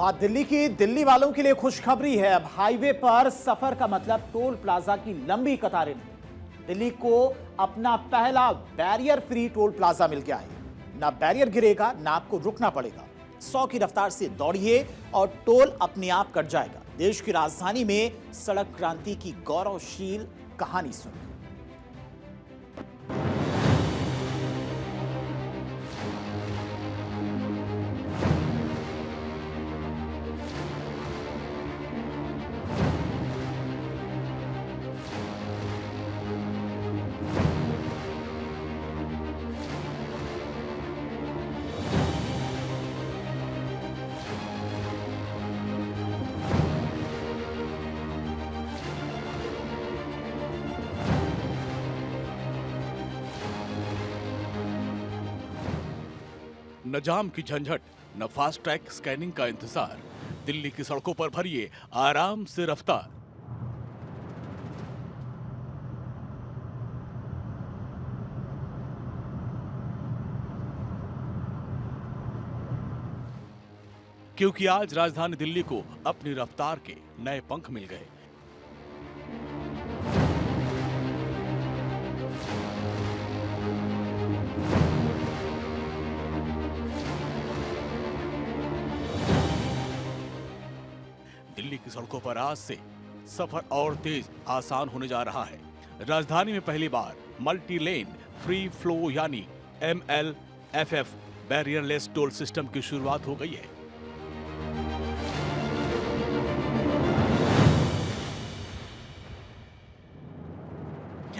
बात दिल्ली की। दिल्ली वालों के लिए खुशखबरी है। अब हाईवे पर सफर का मतलब टोल प्लाजा की लंबी कतारें नहीं। दिल्ली को अपना पहला बैरियर फ्री टोल प्लाजा मिल गया है। ना बैरियर गिरेगा, ना आपको रुकना पड़ेगा। 100 की रफ्तार से दौड़िए और टोल अपने आप कट जाएगा। देश की राजधानी में सड़क क्रांति की गौरवशील कहानी सुनिए। न जाम की झंझट, न फास्ट ट्रैक स्कैनिंग का इंतजार। दिल्ली की सड़कों पर भरिए आराम से रफ्तार। क्योंकि आज राजधानी दिल्ली को अपनी रफ्तार के नए पंख मिल गए। दिल्ली की सड़कों पर आज से सफर और तेज आसान होने जा रहा है। राजधानी में पहली बार मल्टी लेन फ्री फ्लो यानी MLFF बैरियरलेस टोल सिस्टम की शुरुआत हो गई है।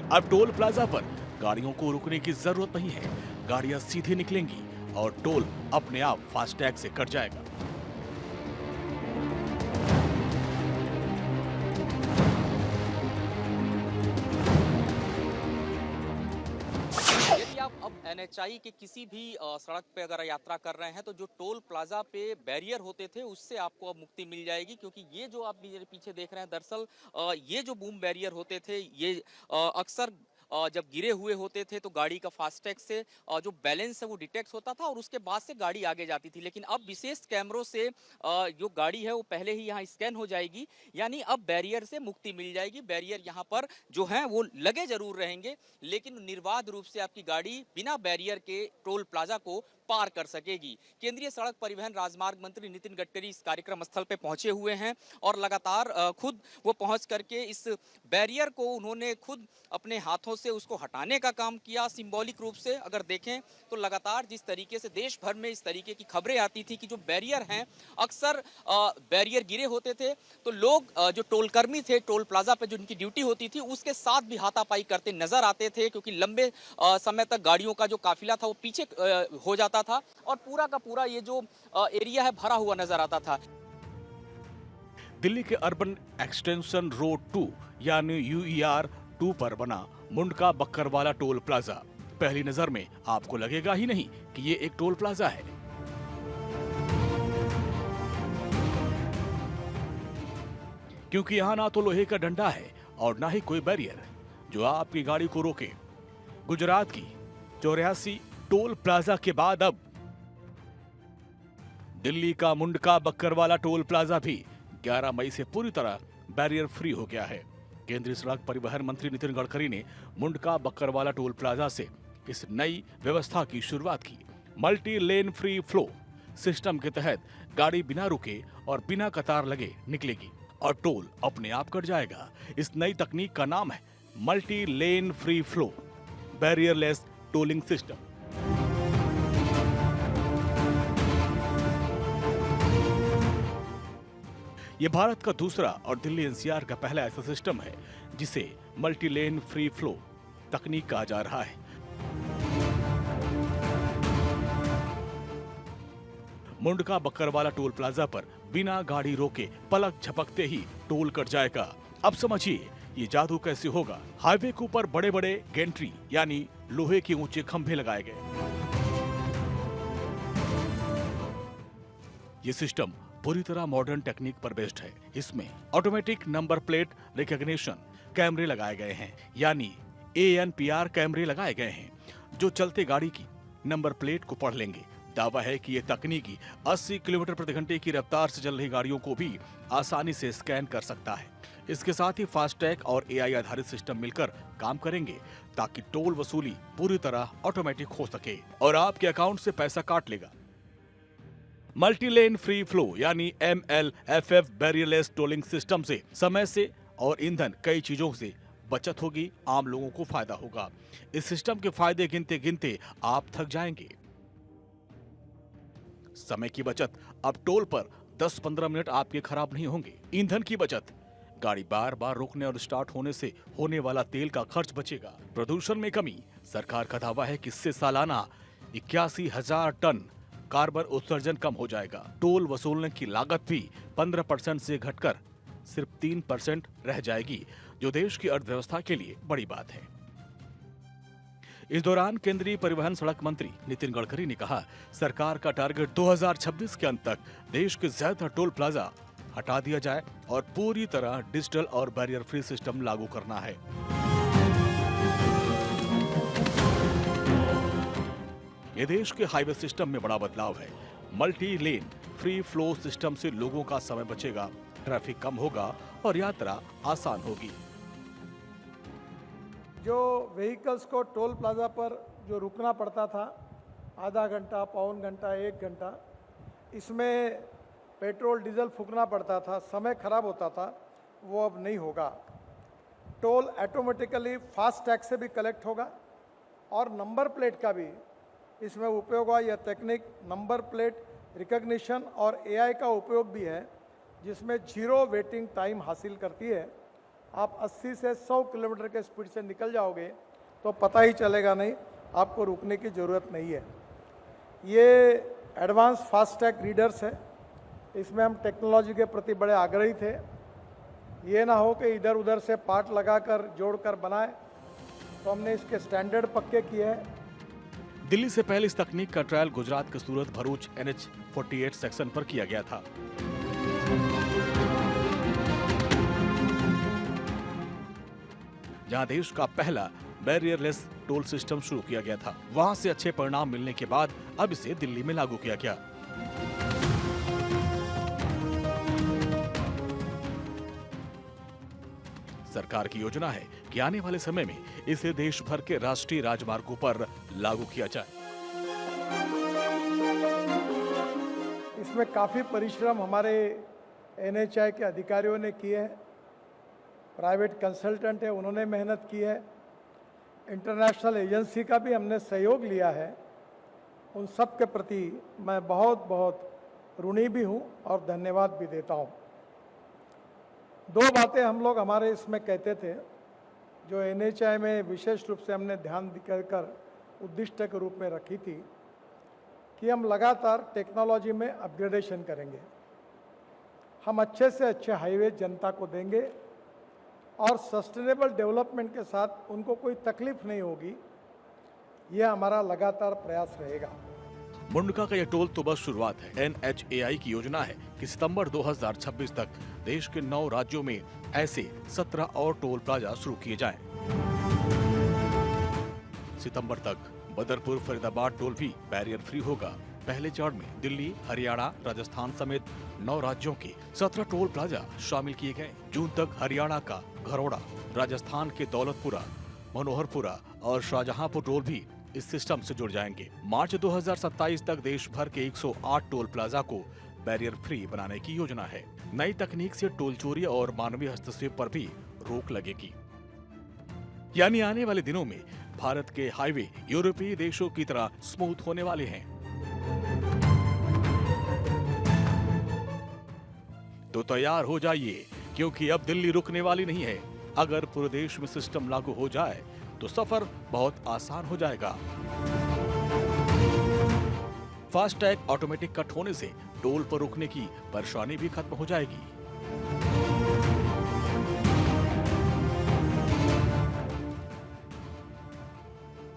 अब टोल प्लाजा पर गाड़ियों को रुकने की जरूरत नहीं है। गाड़ियां सीधे निकलेंगी और टोल अपने आप फास्टैग से कट जाएगा। अब NHI के किसी भी सड़क पे अगर यात्रा कर रहे हैं तो जो टोल प्लाजा पे बैरियर होते थे उससे आपको अब मुक्ति मिल जाएगी, क्योंकि ये जो आप मेरे पीछे देख रहे हैं दरअसल ये जो बूम बैरियर होते थे ये अक्सर जब गिरे हुए होते थे तो गाड़ी का फास्टैग से जो बैलेंस है वो डिटेक्ट होता था और उसके बाद से गाड़ी आगे जाती थी। लेकिन अब विशेष कैमरों से जो गाड़ी है वो पहले ही यहाँ स्कैन हो जाएगी, यानी अब बैरियर से मुक्ति मिल जाएगी। बैरियर यहाँ पर जो हैं वो लगे जरूर रहेंगे, लेकिन निर्बाध रूप से आपकी गाड़ी बिना बैरियर के टोल प्लाजा को पार कर सकेगी। केंद्रीय सड़क परिवहन राजमार्ग मंत्री नितिन गडकरी इस कार्यक्रम स्थल पे पहुंचे हुए हैं और लगातार खुद वो पहुंच करके इस बैरियर को उन्होंने खुद अपने हाथों से उसको हटाने का काम किया। सिंबॉलिक रूप से अगर देखें तो लगातार जिस तरीके से देश भर में इस तरीके की खबरें आती थी कि जो बैरियर हैं अक्सर बैरियर गिरे होते थे तो लोग जो टोल कर्मी थे टोल प्लाजा पे जो उनकी ड्यूटी होती थी उसके साथ भी हाथापाई करते नजर आते थे, क्योंकि लंबे समय तक गाड़ियों का जो काफिला था वो पीछे हो जाता था और पूरा का पूरा ये जो एरिया है भरा हुआ नजर आता था। दिल्ली के अर्बन एक्सटेंशन रोड 2 यानी UER 2 पर बना मुंडका बक्करवाला टोल प्लाजा पहली नजर में आपको लगेगा ही नहीं कि ये एक टोल प्लाजा है। क्योंकि यहाँ ना तो लोहे का डंडा है और ना ही कोई बैरियर जो आपकी गाड़ी को रोके। गुजरात की 84 टोल प्लाजा के बाद अब दिल्ली का मुंडका बक्करवाला टोल प्लाजा भी 11 मई से पूरी तरह बैरियर फ्री हो गया है। केंद्रीय सड़क परिवहन मंत्री नितिन गडकरी ने मुंडका बक्करवाला टोल प्लाजा से इस नई व्यवस्था की शुरुआत की। Multi lane free flow system के तहत गाड़ी बिना रुके और बिना कतार लगे निकलेगी और टोल अपने आप कट जाएगा। इस नई तकनीक का नाम है multi lane free flow barrierless tolling system. ये भारत का दूसरा और दिल्ली NCR का पहला ऐसा सिस्टम है जिसे मल्टी लेन फ्री फ्लो तकनीक कहा जा रहा है। मुंडका बक्करवाला टोल प्लाजा पर बिना गाड़ी रोके पलक झपकते ही टोल कट जाएगा। अब समझिए ये जादू कैसे होगा। हाईवे के ऊपर बड़े बड़े गेंट्री यानी लोहे के ऊंचे खंभे लगाए गए। ये सिस्टम पूरी तरह मॉडर्न टेक्निक पर बेस्ड है। इसमें ऑटोमेटिक नंबर प्लेट रिकॉग्निशन कैमरे लगाए गए हैं, यानी ANPR कैमरे लगाए गए हैं जो चलते गाड़ी की नंबर प्लेट को पढ़ लेंगे। दावा है कि ये तकनीकी 80 किलोमीटर प्रति घंटे की रफ्तार से चल रही गाड़ियों को भी आसानी से स्कैन कर सकता है। इसके साथ ही फास्टैग और एआई आधारित सिस्टम मिलकर काम करेंगे ताकि टोल वसूली पूरी तरह ऑटोमेटिक हो सके और आपके अकाउंट से पैसा काट लेगा। मल्टी लेन फ्री फ्लो यानी MLFF बैरियरलेस टोलिंग सिस्टम से समय से और ईंधन कई चीजों से बचत होगी, आम लोगों को फायदा होगा। इस सिस्टम के फायदे गिनते गिनते आप थक जाएंगे। समय की बचत, अब टोल पर 10-15 मिनट आपके खराब नहीं होंगे। ईंधन की बचत, गाड़ी बार बार रुकने और स्टार्ट होने से होने वाला तेल का खर्च बचेगा। प्रदूषण में कमी, सरकार का दावा है कि इससे सालाना 81,000 टन कार्बन उत्सर्जन कम हो जाएगा। टोल वसूलने की लागत भी 15% से घटकर सिर्फ 3% रह जाएगी, जो देश की अर्थव्यवस्था के लिए बड़ी बात है। इस दौरान केंद्रीय परिवहन सड़क मंत्री नितिन गडकरी ने कहा, सरकार का टारगेट 2026 के अंत तक देश के ज्यादातर टोल प्लाजा हटा दिया जाए और पूरी तरह डिजिटल और बैरियर फ्री सिस्टम लागू करना है। ये देश के हाईवे सिस्टम में बड़ा बदलाव है। Multi lane free flow system से लोगों का समय बचेगा, ट्रैफिक कम होगा और यात्रा आसान होगी। जो व्हीकल्स को टोल प्लाजा पर जो रुकना पड़ता था, आधा घंटा, पौन घंटा, 1 घंटा, इसमें पेट्रोल डीजल फूकना पड़ता था, समय खराब होता था, वो अब नहीं होगा। टोल ऑटोमेटिकली फास्ट टैग से भी कलेक्ट होगा और नंबर प्लेट का भी इसमें उपयोग हुआ। यह तकनीक नंबर प्लेट रिकग्निशन और एआई का उपयोग भी है, जिसमें 0 वेटिंग टाइम हासिल करती है। आप 80 से 100 किलोमीटर के स्पीड से निकल जाओगे तो पता ही चलेगा नहीं, आपको रुकने की ज़रूरत नहीं है। ये एडवांस फास्टैग रीडर्स है, इसमें हम टेक्नोलॉजी के प्रति बड़े आग्रही थे। ये ना हो कि इधर उधर से पार्ट लगाकर जोड़कर बनाए, तो हमने इसके स्टैंडर्ड पक्के किए हैं। दिल्ली से पहले इस तकनीक का ट्रायल गुजरात के सूरत भरूच NH48 सेक्शन पर किया गया था। जहां देश का पहला बैरियरलेस टोल सिस्टम शुरू किया गया था, वहां से अच्छे परिणाम मिलने के बाद अब इसे दिल्ली में लागू किया गया। सरकार की योजना है कि आने वाले समय में इसे देश भर के राष्ट्रीय राजमार्गों पर लागू किया जाए। इसमें काफ़ी परिश्रम हमारे NHAI के अधिकारियों ने किए हैं, प्राइवेट कंसल्टेंट है, उन्होंने मेहनत की है, इंटरनेशनल एजेंसी का भी हमने सहयोग लिया है। उन सब के प्रति मैं बहुत बहुत ऋणी भी हूँ और धन्यवाद भी देता हूँ। 2 बातें हम लोग हमारे इसमें कहते थे, जो NHAI में विशेष रूप से हमने ध्यान कर उद्दिष्ट के रूप में रखी थी, कि हम लगातार टेक्नोलॉजी में अपग्रेडेशन करेंगे। हम अच्छे से अच्छे हाईवे जनता को देंगे और सस्टेनेबल डेवलपमेंट के साथ उनको कोई तकलीफ नहीं होगी। यह हमारा लगातार प्रयास रहेगा। मुंडका का यह टोल तो बस शुरुआत है। NHAI की योजना है कि सितंबर 2026 तक देश के 9 राज्यों में ऐसे 17 और टोल प्लाजा शुरू किए जाएं। सितंबर तक बदरपुर फरीदाबाद टोल भी बैरियर फ्री होगा। पहले चरण में दिल्ली, हरियाणा, राजस्थान समेत 9 राज्यों के 17 टोल प्लाजा शामिल किए गए। जून तक हरियाणा का घरौड़ा, राजस्थान के दौलतपुरा, मनोहरपुरा और शाहजहांपुर टोल भी इस सिस्टम से जुड़ जाएंगे। मार्च 2027 तक देश भर के 108 टोल प्लाजा को बैरियर फ्री बनाने की योजना है। नई तकनीक से टोल चोरी और मानवीय हस्तक्षेप पर भी रोक लगेगी। यानी आने वाले दिनों में भारत के हाईवे यूरोपीय देशों की तरह स्मूथ होने वाले हैं। तो तैयार हो जाइए, क्योंकि अब दिल्ली रुकने वाली नहीं है। अगर पूरे देश में सिस्टम लागू हो जाए तो सफर बहुत आसान हो जाएगा। फास्टैग ऑटोमेटिक कट होने से टोल पर रुकने की परेशानी भी खत्म हो जाएगी।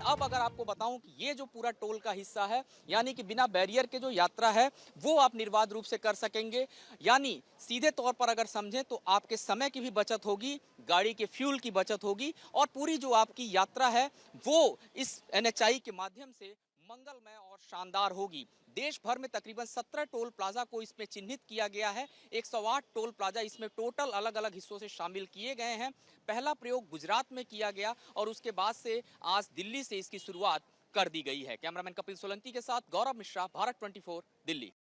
अब अगर आपको बताऊं कि ये जो पूरा टोल का हिस्सा है, यानी कि बिना बैरियर के जो यात्रा है वो आप निर्बाध रूप से कर सकेंगे। यानी सीधे तौर पर अगर समझें तो आपके समय की भी बचत होगी, गाड़ी के फ्यूल की बचत होगी और पूरी जो आपकी यात्रा है वो इस NHAI के माध्यम से मंगलमय और शानदार होगी। देश भर में तकरीबन 17 टोल प्लाजा को इसमें चिन्हित किया गया है। 108 टोल प्लाजा इसमें टोटल अलग अलग हिस्सों से शामिल किए गए हैं। पहला प्रयोग गुजरात में किया गया और उसके बाद से आज दिल्ली से इसकी शुरुआत कर दी गई है। कैमरामैन कपिल सोलंकी के साथ गौरव मिश्रा, भारत 24, दिल्ली।